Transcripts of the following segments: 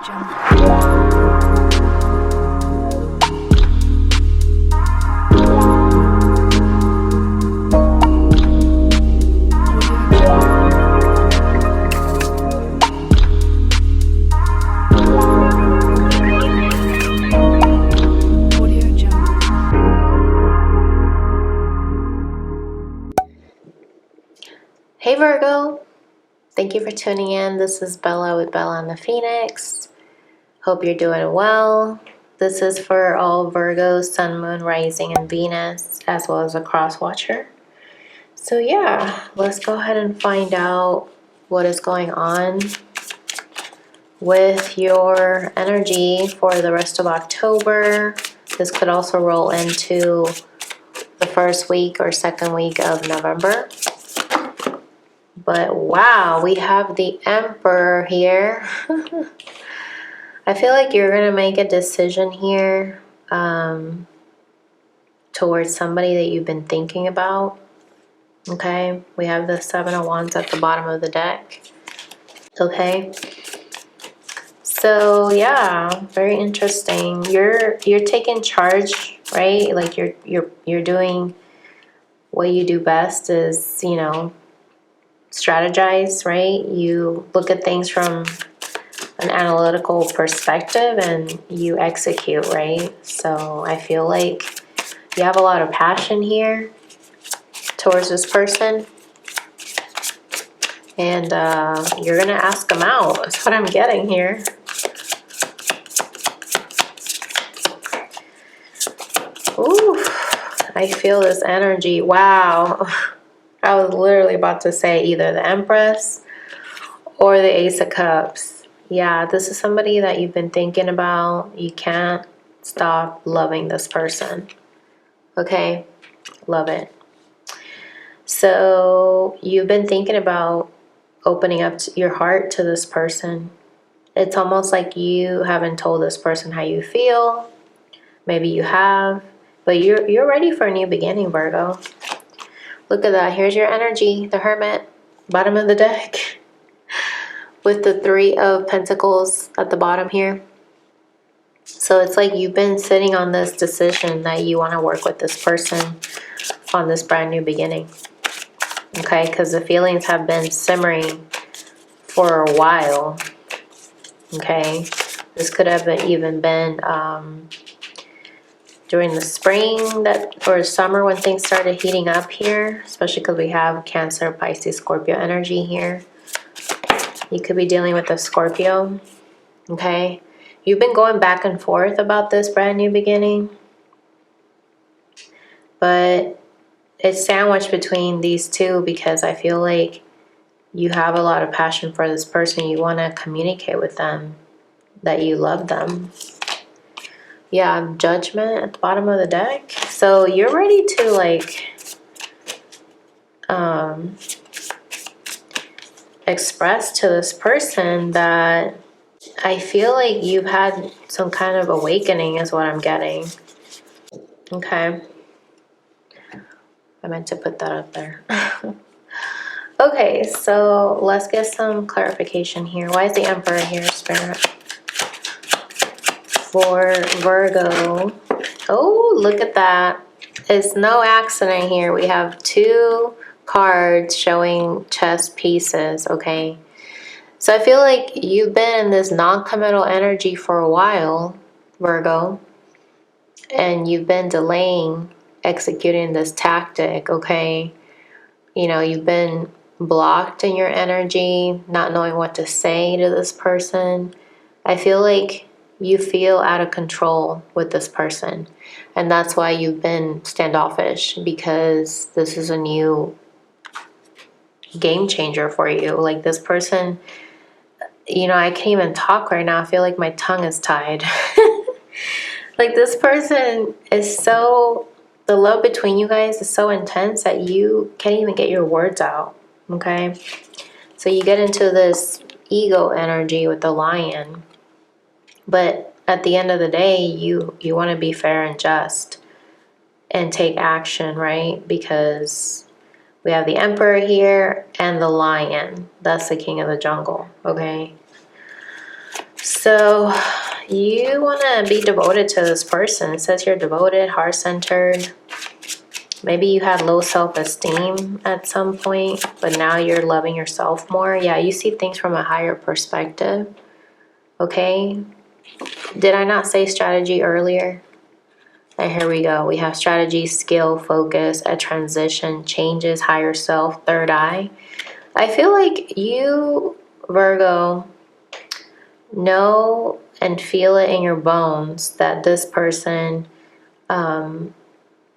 Hey Virgo, thank you for tuning in. This is Bella with Bella and the Phoenix. Hope you're doing well. This is for all Virgos, Sun, Moon, Rising, and Venus, as well as a cross watcher. So yeah, let's go ahead and find out what is going on with your energy for the rest of October. This could also roll into the first week or second week of November. But wow, we have the Emperor here. I feel like you're going to make a decision here towards somebody that you've been thinking about. Okay, we have the Seven of Wands at the bottom of the deck. Okay, so yeah, very interesting. You're taking charge, right? Like you're doing what you do best is, you know, strategize, right? You look at things from an analytical perspective and you execute, right? So I feel like you have a lot of passion here towards this person, and you're gonna ask them out. That's what I'm getting here. Ooh, I feel this energy. Wow. I was literally about to say either the Empress or the Ace of Cups. Yeah, this is somebody that you've been thinking about. You can't stop loving this person. Okay, love it. So you've been thinking about opening up your heart to this person. It's almost like you haven't told this person how you feel. Maybe you have, but you're ready for a new beginning, Virgo. Look at that. Here's your energy, the Hermit, bottom of the deck, with the Three of Pentacles at the bottom here. So it's like you've been sitting on this decision that you want to work with this person on this brand new beginning. Okay, because the feelings have been simmering for a while. Okay, this could have even been during the spring or summer when things started heating up here, especially because we have Cancer, Pisces, Scorpio energy here. You could be dealing with a Scorpio. Okay, you've been going back and forth about this brand new beginning, but it's sandwiched between these two because I feel like you have a lot of passion for this person. You want to communicate with them that you love them. Yeah, Judgment at the bottom of the deck. So you're ready to like express to this person that I feel like you've had some kind of awakening is what I'm getting. Okay. I meant to put that up there. Okay, so let's get some clarification here. Why is the Emperor here, Spirit? For Virgo. Oh, look at that. It's no accident here. We have two cards showing chess pieces, okay? So I feel like you've been in this non-committal energy for a while, Virgo, and you've been delaying executing this tactic, okay? You know, you've been blocked in your energy, not knowing what to say to this person. I feel like you feel out of control with this person, and that's why you've been standoffish, because this is a new game changer for you. Like this person, you know, I can't even talk right now. I feel like my tongue is tied. Like this person is so, the love between you guys is so intense that you can't even get your words out. Okay, so you get into this ego energy with the Lion, but at the end of the day, you want to be fair and just and take action, right? Because we have the Emperor here and the Lion. That's the king of the jungle, okay? So you want to be devoted to this person. It says you're devoted, heart-centered. Maybe you had low self-esteem at some point, but now you're loving yourself more. Yeah, you see things from a higher perspective. Okay. Did I not say strategy earlier? And here we go. We have strategy, skill, focus, a transition, changes, higher self, third eye. I feel like you, Virgo, know and feel it in your bones that this person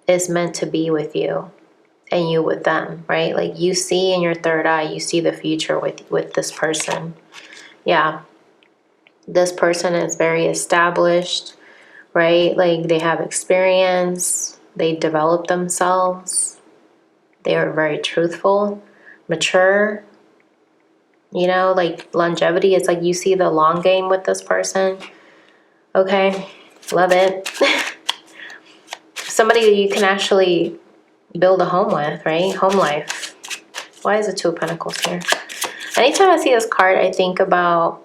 is meant to be with you and you with them, right? Like you see in your third eye, you see the future with this person. Yeah. This person is very established, right? Like they have experience, they develop themselves, they are very truthful, mature, you know, like longevity. It's like you see the long game with this person. Okay, love it. Somebody you can actually build a home with, right? Home life. Why is the Two of Pentacles here? Anytime I see this card, I think about,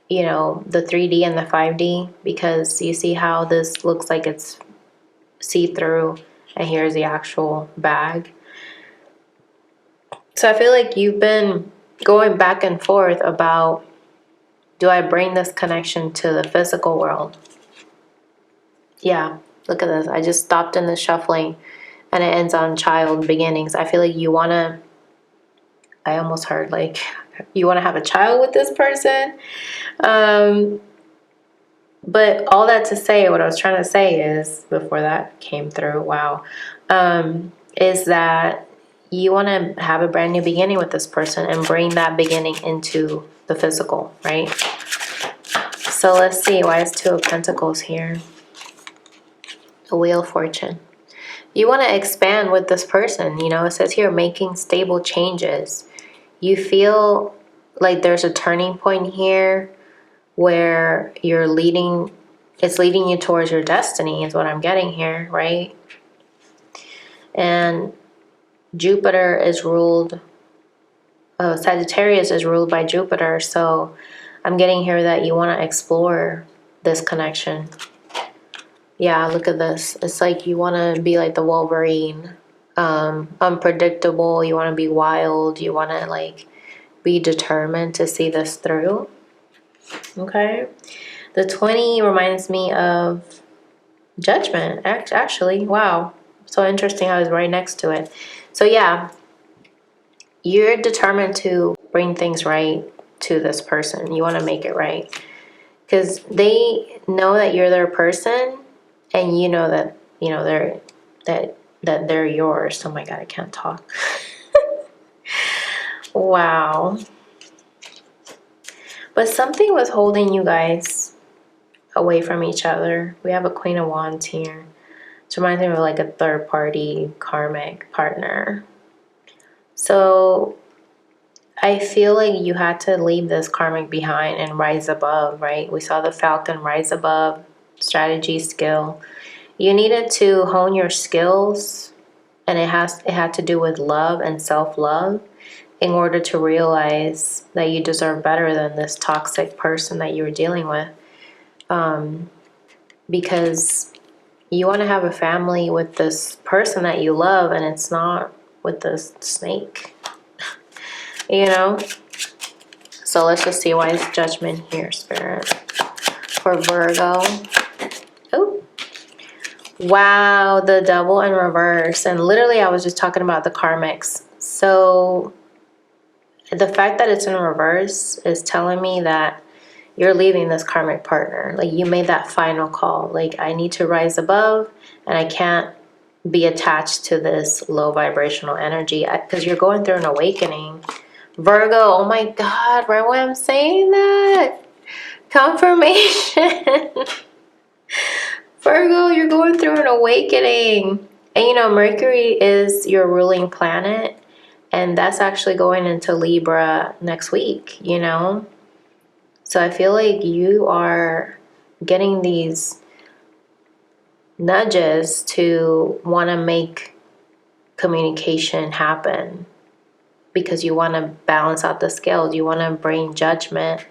you know, the 3D and the 5D, because you see how this looks like it's see-through and here's the actual bag. So I feel like you've been going back and forth about, do I bring this connection to the physical world? Yeah, look at this. I just stopped in the shuffling and it ends on child beginnings. I feel like you want to, I almost heard like, you want to have a child with this person. But all that to say, what I was trying to say is, before that came through, wow, is that you want to have a brand new beginning with this person and bring that beginning into the physical, right? So let's see, why is Two of Pentacles here? The Wheel of Fortune. You want to expand with this person, you know, it says here, making stable changes. You feel like there's a turning point here where you're leading, it's leading you towards your destiny is what I'm getting here, right? And Jupiter is ruled, Sagittarius is ruled by Jupiter, so I'm getting here that you want to explore this connection. Yeah, look at this. It's like you want to be like the Wolverine, unpredictable, you want to be wild, you want to like be determined to see this through. Okay. The 20 reminds me of Judgment, actually. Wow. So interesting how it's right next to it. So yeah, you're determined to bring things right to this person. You want to make it right. Because they know that you're their person and you know that, you know, that they're yours. Oh my God, I can't talk. Wow. But something was holding you guys away from each other. We have a Queen of Wands here. It reminds me of like a third party karmic partner. So I feel like you had to leave this karmic behind and rise above, right? We saw the Falcon rise above, strategy, skill. You needed to hone your skills, and it had to do with love and self-love in order to realize that you deserve better than this toxic person that you were dealing with. Because you want to have a family with this person that you love, and it's not with this snake, you know? So let's just see, why is Judgment here, Spirit, for Virgo? Oh, wow, the Devil in reverse. And literally I was just talking about the karmics. So the fact that it's in reverse is telling me that you're leaving this karmic partner. Like you made that final call. Like, I need to rise above and I can't be attached to this low vibrational energy, because you're going through an awakening. Virgo, oh my God, right when I'm saying that. Confirmation. Virgo, you're going through an awakening. And you know, Mercury is your ruling planet. And that's actually going into Libra next week, you know? So I feel like you are getting these nudges to want to make communication happen, because you want to balance out the scales. You want to bring judgment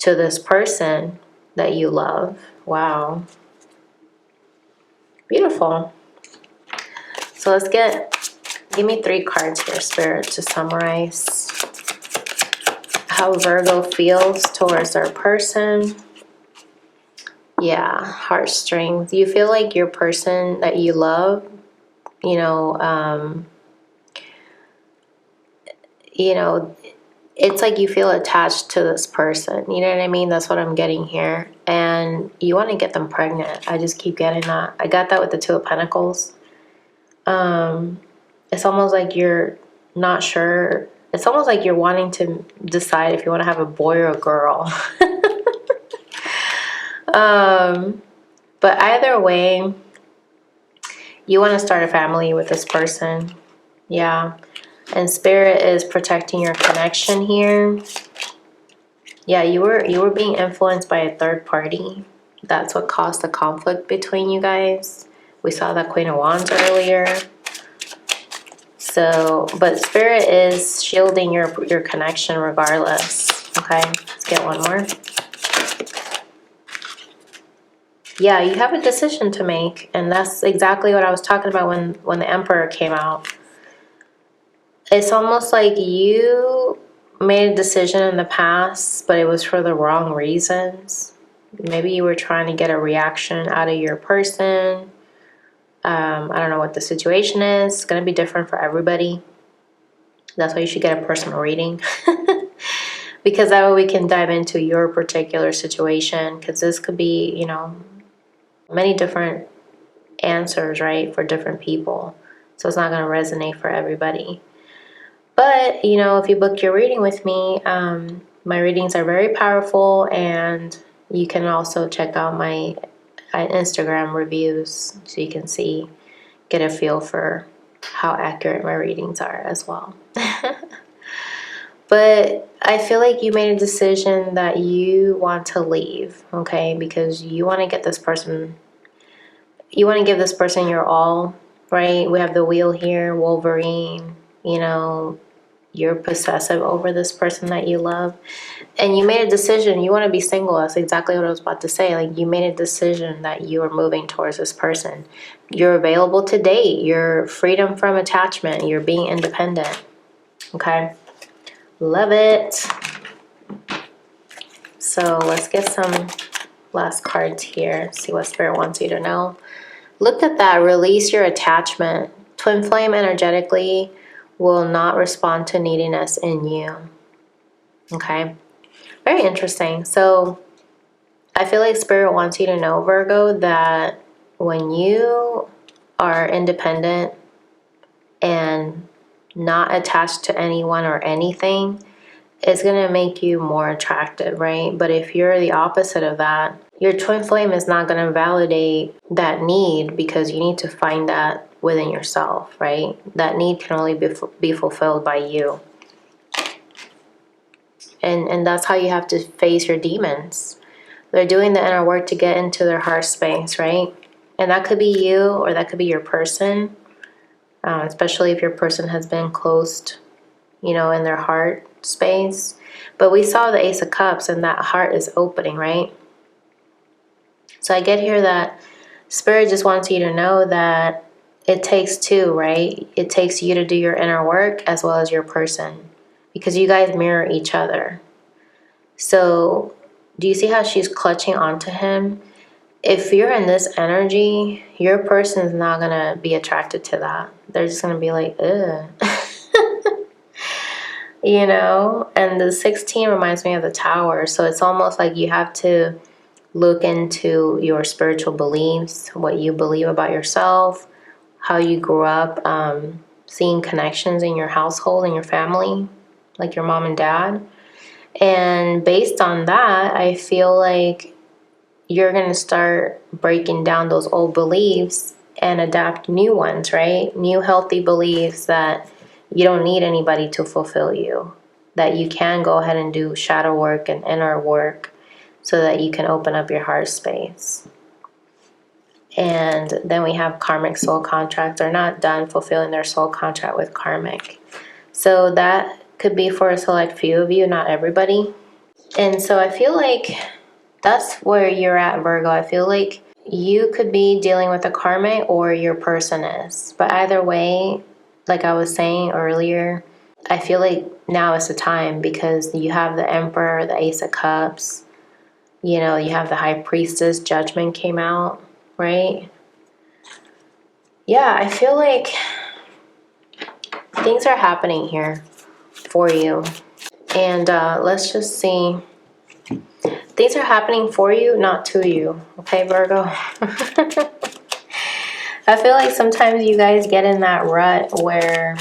to this person that you love. Wow. Beautiful. So let's give me 3 cards here, Spirit, to summarize how Virgo feels towards their person. Yeah, heartstrings. You feel like your person that you love, you know, it's like you feel attached to this person. You know what I mean? That's what I'm getting here. And you want to get them pregnant. I just keep getting that. I got that with the 2 of Pentacles. It's almost like you're not sure. It's almost like you're wanting to decide if you want to have a boy or a girl. But either way, you want to start a family with this person. Yeah. And Spirit is protecting your connection here. Yeah, you were being influenced by a third party. That's what caused the conflict between you guys. We saw that Queen of Wands earlier. So, but Spirit is shielding your connection regardless. Okay, let's get one more. Yeah, you have a decision to make, and that's exactly what I was talking about when the Emperor came out. It's almost like you made a decision in the past, but it was for the wrong reasons. Maybe you were trying to get a reaction out of your person. I don't know what the situation is. It's going to be different for everybody. That's why you should get a personal reading. Because that way we can dive into your particular situation. Because this could be, you know, many different answers, right, for different people. So it's not going to resonate for everybody. But, you know, if you book your reading with me, my readings are very powerful, and you can also check out my Instagram reviews so you can get a feel for how accurate my readings are as well. But I feel like you made a decision that you want to leave, okay? Because you want to give this person your all, right? We have the wheel here, Wolverine, you know, you're possessive over this person that you love. And you made a decision. You want to be single. That's exactly what I was about to say. Like, you made a decision that you are moving towards this person. You're available to date. You're freedom from attachment. You're being independent. Okay? Love it. So let's get some last cards here. See what Spirit wants you to know. Look at that. Release your attachment. Twin flame energetically will not respond to neediness in you. Okay? Very interesting. So I feel like Spirit wants you to know, Virgo, that when you are independent and not attached to anyone or anything, it's going to make you more attractive, right? But if you're the opposite of that, your twin flame is not going to validate that need, because you need to find that within yourself, right? That need can only be fulfilled by you. And that's how you have to face your demons. They're doing the inner work to get into their heart space, right? And that could be you, or that could be your person, especially if your person has been closed, you know, in their heart space. But we saw the Ace of Cups, and that heart is opening, right? So I get here that Spirit just wants you to know that it takes 2, right? It takes you to do your inner work as well as your person, because you guys mirror each other. So do you see how she's clutching onto him? If you're in this energy, your person is not going to be attracted to that. They're just going to be like, ugh. You know? And the 16 reminds me of the Tower. So it's almost like you have to look into your spiritual beliefs, what you believe about yourself, how you grew up, seeing connections in your household and your family, like your mom and dad. And based on that, I feel like you're going to start breaking down those old beliefs and adapt new ones, right? New healthy beliefs that you don't need anybody to fulfill you, that you can go ahead and do shadow work and inner work so that you can open up your heart space. And then we have karmic soul contracts. They're not done fulfilling their soul contract with karmic. So that could be for a select few of you, not everybody. And so I feel like that's where you're at, Virgo. I feel like you could be dealing with a karmic or your person is. But either way, like I was saying earlier, I feel like now is the time because you have the Emperor, the Ace of Cups, you know, you have the High Priestess, Judgment came out, right? Yeah, I feel like things are happening here for you. And let's just see. Things are happening for you, not to you. Okay, Virgo? I feel like sometimes you guys get in that rut where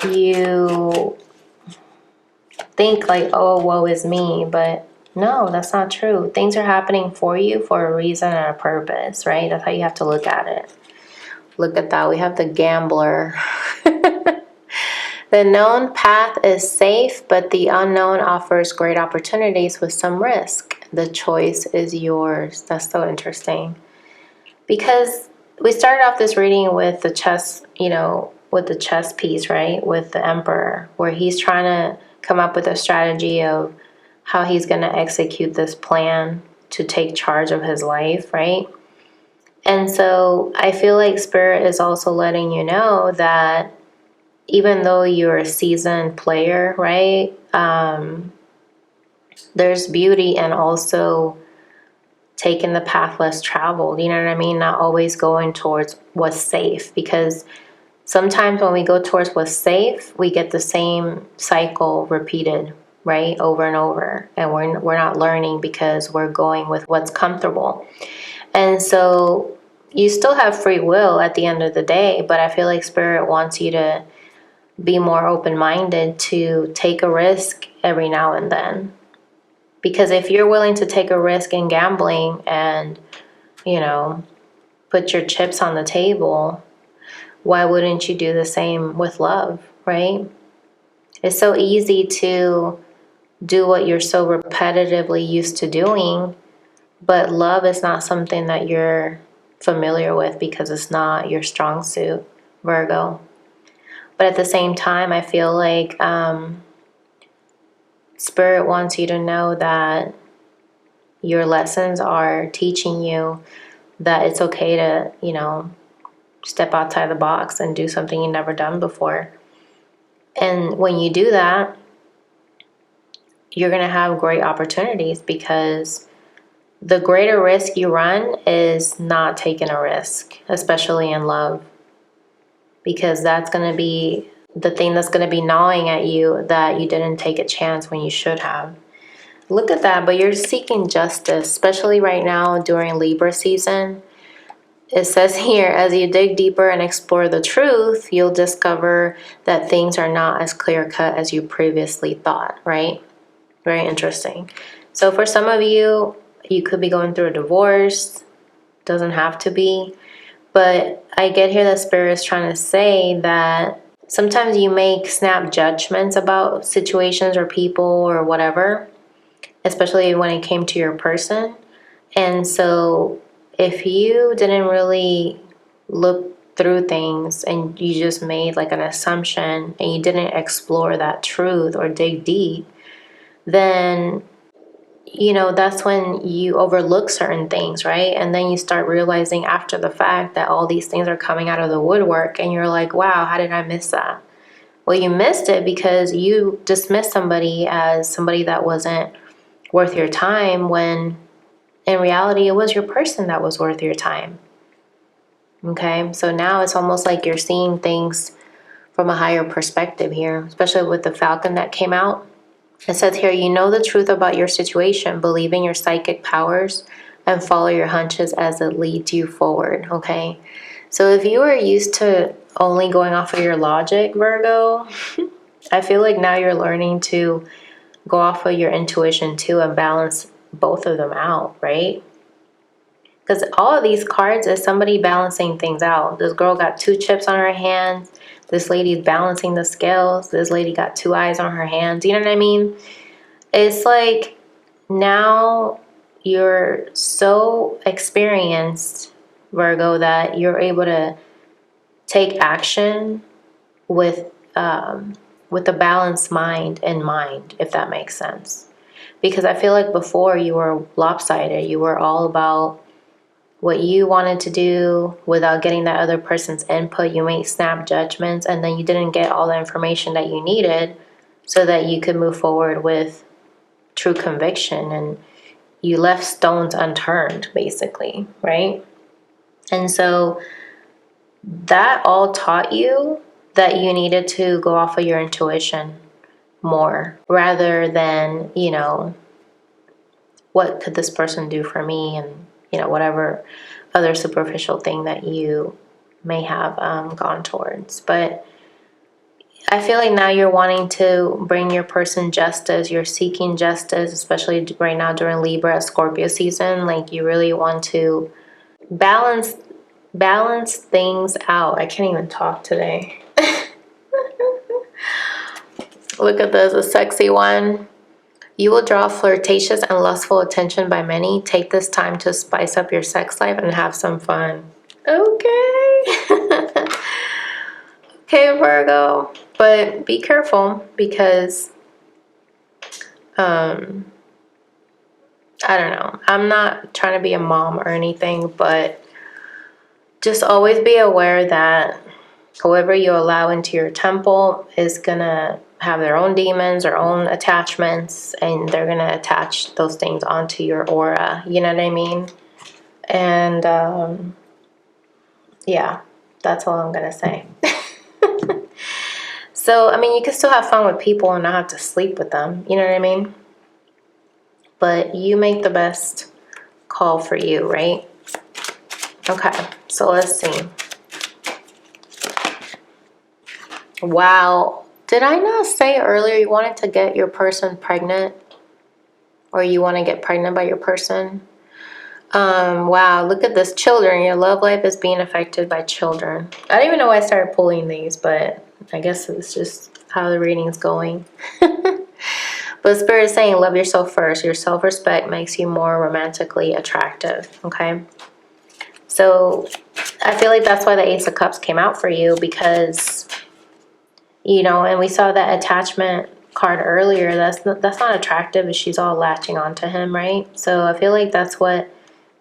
you think like, oh, woe is me. But no, that's not true. Things are happening for you for a reason and a purpose, right? That's how you have to look at it. Look at that. We have the Gambler. The known path is safe, but the unknown offers great opportunities with some risk. The choice is yours. That's so interesting. Because we started off this reading with the chess, you know, with the chess piece, right? With the Emperor, where he's trying to come up with a strategy of how he's going to execute this plan to take charge of his life, right? And so I feel like Spirit is also letting you know that even though you're a seasoned player, right? There's beauty and also taking the path less traveled. You know what I mean? Not always going towards what's safe, because sometimes when we go towards what's safe, we get the same cycle repeated, right? Over and over. And we're not learning because we're going with what's comfortable. And so you still have free will at the end of the day, but I feel like Spirit wants you to be more open-minded to take a risk every now and then. Because if you're willing to take a risk in gambling and, you know, put your chips on the table, why wouldn't you do the same with love, right? It's so easy to do what you're so repetitively used to doing, but love is not something that you're familiar with because it's not your strong suit, Virgo. But at the same time, I feel like Spirit wants you to know that your lessons are teaching you that it's okay to, you know, step outside the box and do something you've never done before. And when you do that, you're going to have great opportunities, because the greater risk you run is not taking a risk, especially in love, because that's going to be the thing that's going to be gnawing at you, that you didn't take a chance when you should have. Look at that. But you're seeking justice, especially right now during Libra season. It says here, as you dig deeper and explore the truth, you'll discover that things are not as clear-cut as you previously thought, right? Very interesting. So for some of you, you could be going through a divorce. Doesn't have to be. But I get here that Spirit is trying to say that sometimes you make snap judgments about situations or people or whatever, especially when it came to your person. And so if you didn't really look through things and you just made like an assumption and you didn't explore that truth or dig deep, then, you know, that's when you overlook certain things, right? And then you start realizing after the fact that all these things are coming out of the woodwork and you're like, wow, how did I miss that? Well, you missed it because you dismissed somebody as somebody that wasn't worth your time, when in reality, it was your person that was worth your time. Okay, so now it's almost like you're seeing things from a higher perspective here, especially with the Falcon that came out. It says here, you know the truth about your situation, believe in your psychic powers, and follow your hunches as it leads you forward. Okay, so if you were used to only going off of your logic, Virgo, I feel like now you're learning to go off of your intuition too and balance both of them out, right? Because all of these cards is somebody balancing things out. This girl got 2 chips on her hands. This lady's balancing the scales. This lady got 2 eyes on her hands. You know what I mean? It's like now you're so experienced, Virgo, that you're able to take action with with a balanced mind in mind, if that makes sense. Because I feel like before you were lopsided. You were all about what you wanted to do without getting that other person's input. You made snap judgments, and then you didn't get all the information that you needed so that you could move forward with true conviction, and you left stones unturned, basically, right? And so that all taught you that you needed to go off of your intuition more rather than, you know, what could this person do for me, and, you know, whatever other superficial thing that you may have gone towards. But I feel like now you're wanting to bring your person justice. You're seeking justice, especially right now during Libra, Scorpio season. Like, you really want to balance things out. I can't even talk today. Look at this, a sexy one. You will draw flirtatious and lustful attention by many. Take this time to spice up your sex life and have some fun. Okay. Okay, Virgo. But be careful because, I don't know. I'm not trying to be a mom or anything, but just always be aware that whoever you allow into your temple is going to have their own demons, their own attachments, and they're going to attach those things onto your aura. You know what I mean? And yeah, that's all I'm going to say. So, I mean, you can still have fun with people and not have to sleep with them. You know what I mean? But you make the best call for you, right? Okay, so let's see. Wow. Did I not say earlier you wanted to get your person pregnant? Or you want to get pregnant by your person? Wow, look at this. Children. Your love life is being affected by children. I don't even know why I started pulling these, but I guess it's just how the reading's going. But Spirit is saying love yourself first. Your self-respect makes you more romantically attractive, okay? So I feel like that's why the Ace of Cups came out for you, because, you know, and we saw that attachment card earlier. That's not attractive if she's all latching onto him, right? So I feel like that's what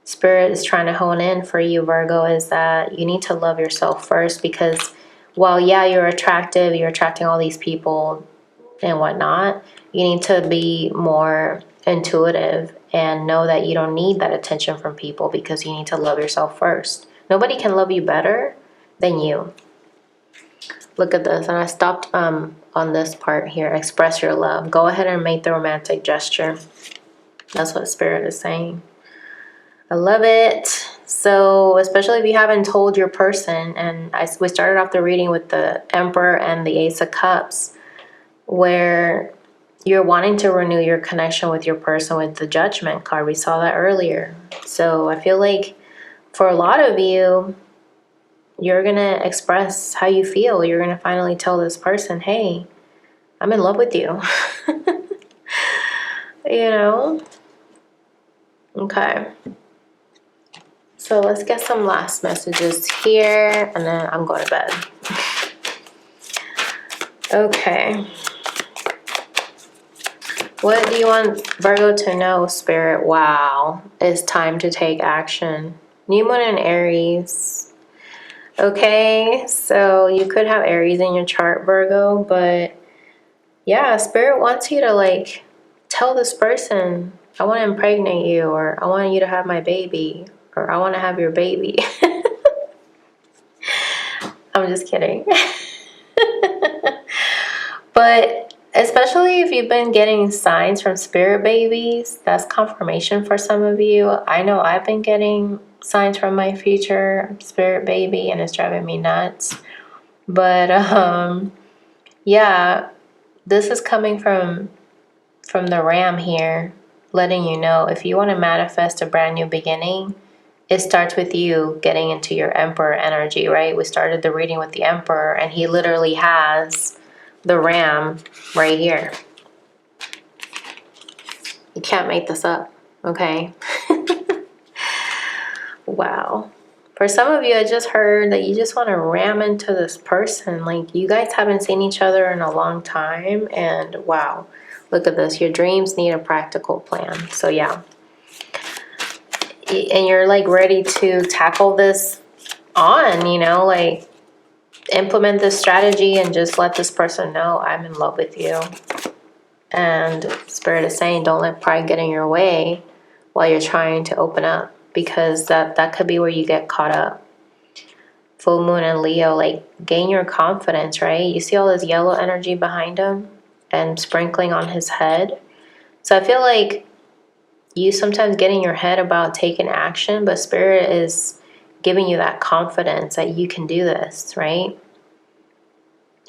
Spirit is trying to hone in for you, Virgo, is that you need to love yourself first, because while, yeah, you're attractive, you're attracting all these people and whatnot, you need to be more intuitive and know that you don't need that attention from people, because you need to love yourself first. Nobody can love you better than you. Look at this, and I stopped on this part here. Express your love. Go ahead and make the romantic gesture. That's what Spirit is saying. I love it. So, especially if you haven't told your person, and we started off the reading with the Emperor and the Ace of Cups, where you're wanting to renew your connection with your person with the Judgment card. We saw that earlier. So I feel like for a lot of you, you're going to express how you feel. You're going to finally tell this person, hey, I'm in love with you. You know? Okay. So let's get some last messages here, and then I'm going to bed. Okay. What do you want Virgo to know, Spirit? Wow. It's time to take action. New Moon in Aries. Okay, so you could have Aries in your chart, Virgo, but yeah, Spirit wants you to, like, tell this person, I want to impregnate you, or I want you to have my baby, or I want to have your baby. I'm just kidding. But especially if you've been getting signs from spirit babies, that's confirmation for some of you. I know I've been getting signs from my future spirit baby, and it's driving me nuts. But yeah, this is coming from the Ram here, letting you know if you want to manifest a brand new beginning, it starts with you getting into your Emperor energy, right? We started the reading with the Emperor, and he literally has the Ram right here. You can't make this up, okay? Wow. For some of you, I just heard that you just want to ram into this person. Like, you guys haven't seen each other in a long time. And wow, look at this. Your dreams need a practical plan. So yeah. And you're like ready to tackle this on, you know, like implement this strategy and just let this person know I'm in love with you. And Spirit is saying, don't let pride get in your way while you're trying to open up, because that could be where you get caught up. Full moon and Leo, like, gain your confidence, right? You see all this yellow energy behind him and sprinkling on his head. So I feel like you sometimes get in your head about taking action, but Spirit is giving you that confidence that you can do this, right?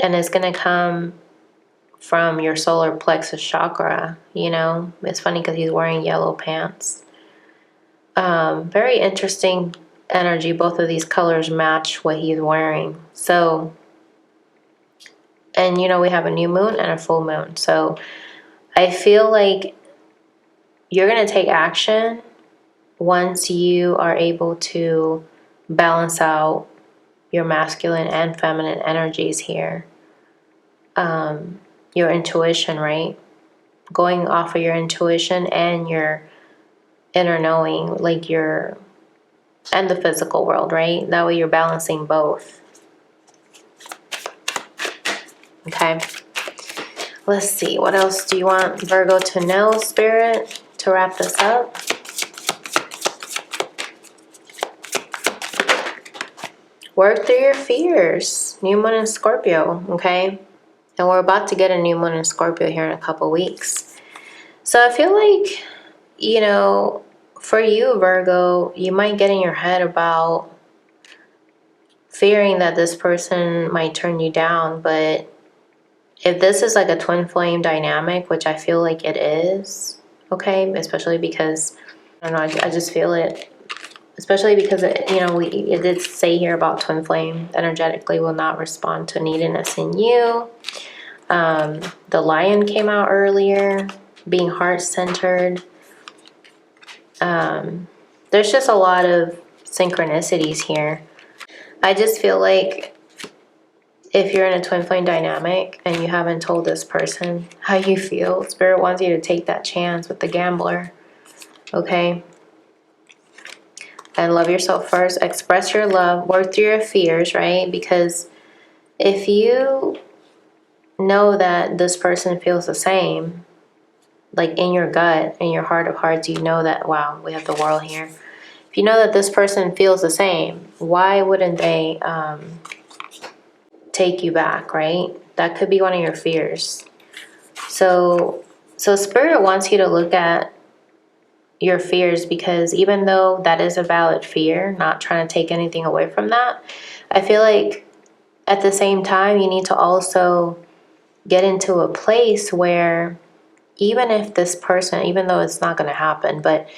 And it's going to come from your solar plexus chakra, you know? It's funny because he's wearing yellow pants. Very interesting energy. Both of these colors match what he's wearing. So, and you know, we have a new moon and a full moon. So I feel like you're going to take action once you are able to balance out your masculine and feminine energies here. Your intuition, right? Going off of your intuition and your inner knowing, like your, and the physical world, right? That way you're balancing both. Okay. Let's see. What else do you want Virgo to know, Spirit, to wrap this up? Work through your fears. New moon in Scorpio, okay? And we're about to get a new moon in Scorpio here in a couple weeks. So I feel like, you know, for you, Virgo, you might get in your head about fearing that this person might turn you down. But if this is like a twin flame dynamic, which I feel like it is, okay? Especially because, I don't know, I just feel it. Especially because, it did say here about twin flame energetically will not respond to neediness in you. The lion came out earlier, being heart-centered. There's just a lot of synchronicities here. I just feel like if you're in a twin flame dynamic and you haven't told this person how you feel, Spirit wants you to take that chance with the gambler, okay? And love yourself first. Express your love. Work through your fears, right? Because if you know that this person feels the same, like in your gut, in your heart of hearts, you know that, wow, we have the world here. If you know that this person feels the same, why wouldn't they take you back, right? That could be one of your fears. So Spirit wants you to look at your fears, because even though that is a valid fear, not trying to take anything away from that, I feel like at the same time you need to also get into a place where even if this person, even though it's not going to happen, but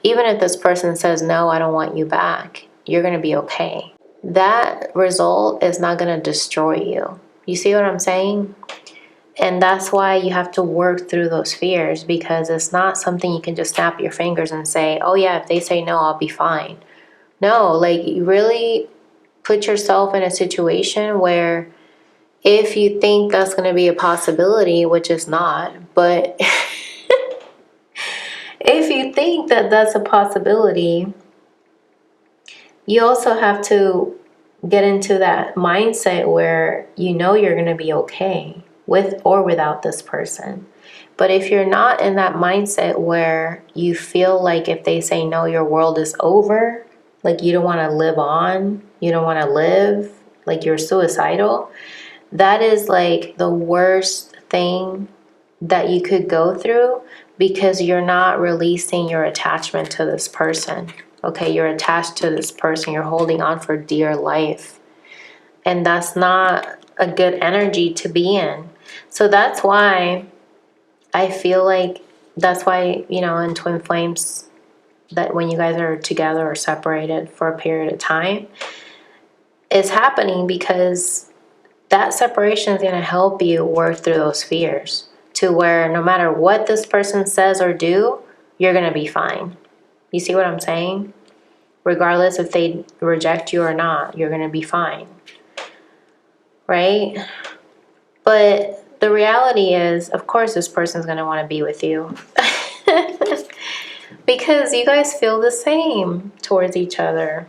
even if this person says, no, I don't want you back, you're going to be okay. That result is not going to destroy you. You see what I'm saying? And that's why you have to work through those fears, because it's not something you can just snap your fingers and say, oh yeah, if they say no, I'll be fine. No, like, you really put yourself in a situation where if you think that's going to be a possibility, which is not, but if you think that that's a possibility, you also have to get into that mindset where you know you're going to be okay with or without this person. But if you're not in that mindset where you feel like if they say no, your world is over, like you don't want to live on, you don't want to live, like you're suicidal, that is like the worst thing that you could go through, because you're not releasing your attachment to this person. Okay, you're attached to this person, you're holding on for dear life. And that's not a good energy to be in. So that's why I feel like, that's why, you know, in twin flames, that when you guys are together or separated for a period of time, it's happening because that separation is going to help you work through those fears, to where no matter what this person says or do, you're going to be fine. You see what I'm saying? Regardless if they reject you or not, you're going to be fine. Right? But the reality is, of course, this person's going to want to be with you. Because you guys feel the same towards each other.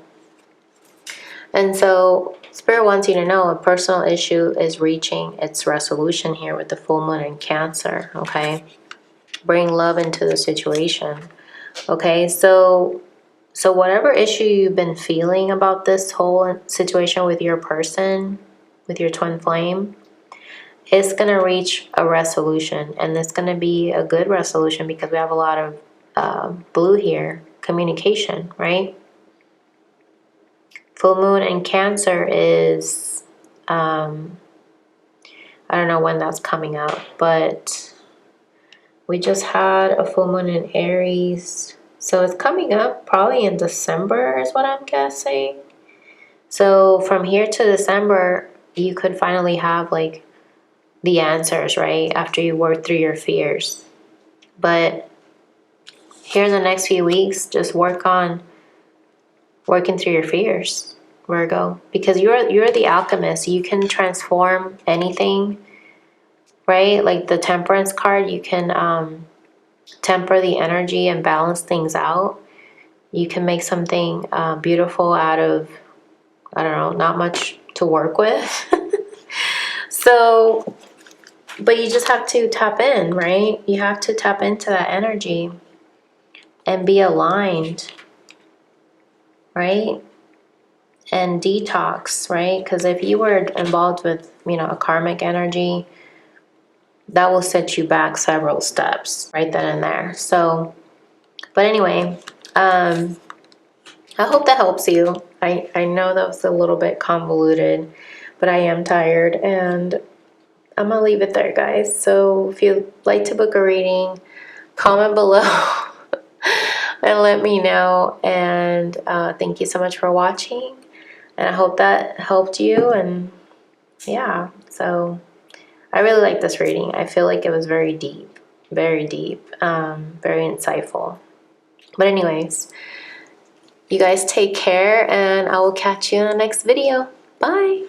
And so Spirit wants you to know a personal issue is reaching its resolution here with the full moon in Cancer, okay? Bring love into the situation, okay? So whatever issue you've been feeling about this whole situation with your person, with your twin flame, it's going to reach a resolution. And it's going to be a good resolution because we have a lot of blue here, communication, right? Full moon in Cancer is, I don't know when that's coming up, but we just had a full moon in Aries. So it's coming up probably in December is what I'm guessing. So from here to December, you could finally have like the answers, right? After you work through your fears. But here in the next few weeks, just work on working through your fears, Virgo, because you're the alchemist. You can transform anything, right? Like the Temperance card, you can temper the energy and balance things out. You can make something beautiful out of, I don't know, not much to work with. So, but you just have to tap in, right? You have to tap into that energy and be aligned, right? And detox, right? Because if you were involved with, a karmic energy, that will set you back several steps right then and there. So, but anyway, I hope that helps you. I know that was a little bit convoluted, but I am tired, and I'm gonna leave it there, guys. So if you'd like to book a reading, comment below and let me know. And thank you so much for watching. And I hope that helped you. And yeah, so I really like this reading. I feel like it was very deep, very insightful. But anyways, you guys take care, and I will catch you in the next video. Bye.